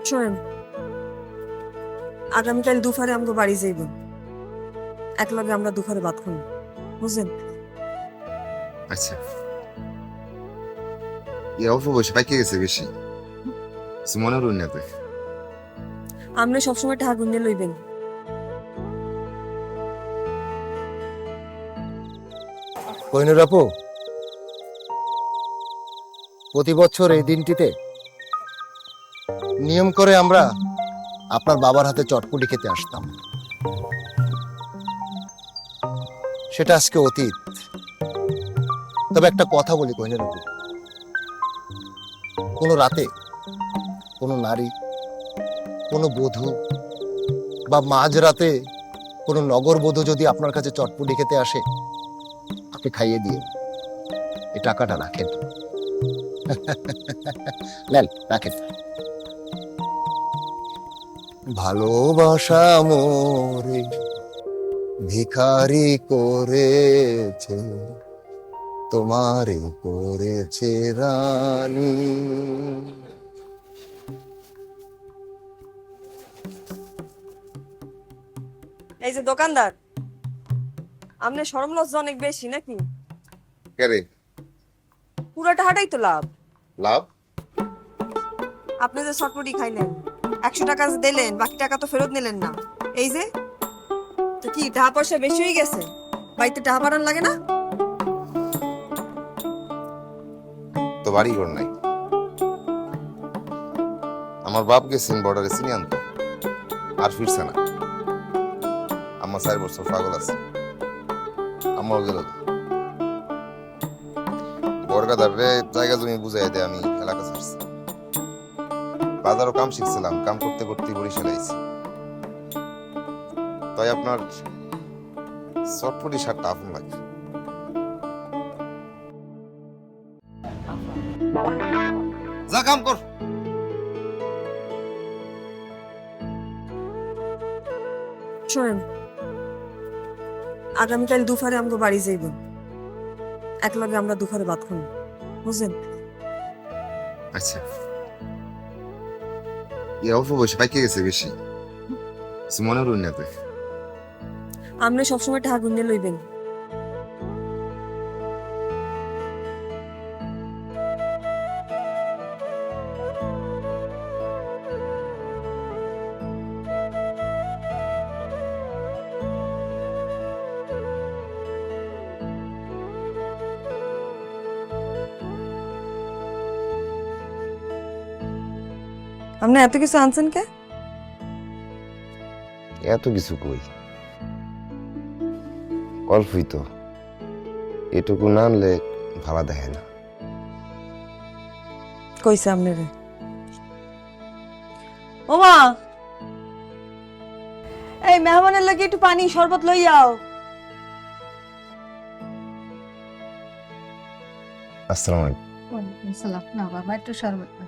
শোনেন, আগামীকাল দুপুরে আমাকে বাড়ি যাইব, একলগে আমরা দুপুরে ভাত খাবো, বুঝলেন? আচ্ছা, এই অল্প বয়সে পাইকে গেছে বেশি, কিছু মনে রইল না তো। আপনি সবসময় টাকা গুনে লইবেন। কোহিনুর আপু, প্রতি বছর এই দিনটিতে নিয়ম করে আমরা আপনার বাবার হাতে চটপটি খেতে আসতাম। সেটা আজকে অতীত। তবে একটা কথা বলি কোহিনুর আপু, কোনো রাতে কোনো নারী, কোনো বধূ বা মাঝরাতে কোনো নগরবধূ যদি আপনার কাছে চটপটি খেতে আসে, আপনি খাইয়ে দিয়ে এই টাকাটা রাখেন। নেন, রাখেন। ভালোবাসা মোরে ভিখারি করেছে, তোমারে করেছে রানী। এই যে দোকানদার, আপনার শরম লজ্জা অনেক বেশি নাকি? কে রে? পুরো টাকাটাই তো লাভ। লাভ? আপনি যে চটপটি খাইলেন, 100 টাকা যে দিলেন, বাকি টাকা তো ফেরত নিলেন না। এই যে, তো কি টাকা পয়সা বেশি হয়ে গেছে? বাড়িতে টাকা পাঠান লাগে না? তো বাড়ি ঘর নাই। আমার বাপ গেছেন বর্ডারে চিনি আনতো, আর ফিরছে না। আমার 4 বছর পাগল আছে, আমার গেল বরগাদারে জায়গা জমি বুঝাই দেয়, আমি এলাকা ছাড়ছি। বাজারও কাম শিখছিলাম, কাম করতে করতে বরিশাল আইছি। তাই আপনার চটপটি সারটা আপন লাগে। যা কাম কর। শোনেন, আগামীকাল দুপুরে আমাকে বাড়ি যাইব, একলগে আমরা দুপুরে ভাত খাবো, বুঝলেন? আচ্ছা, এই অল্প বয়সে পাইকে গেছে বেশি, কিছু মনে রইল না তো। আপনি সবসময় টাকা গুনে লইবেন। আপনি এত কিছু আনছেন কে? এত কিছু কই, অল্পই তো, এটুকু না আনলে ভালো দেখে না। কইছে আপনারে? ওমা, এই মেহমানের লাগি একটু পানি শরবত লই যাও। আসসালামু আলাইকুম। ওয়ালাইকুম সালাম। না বাবা, একটু শরবত না।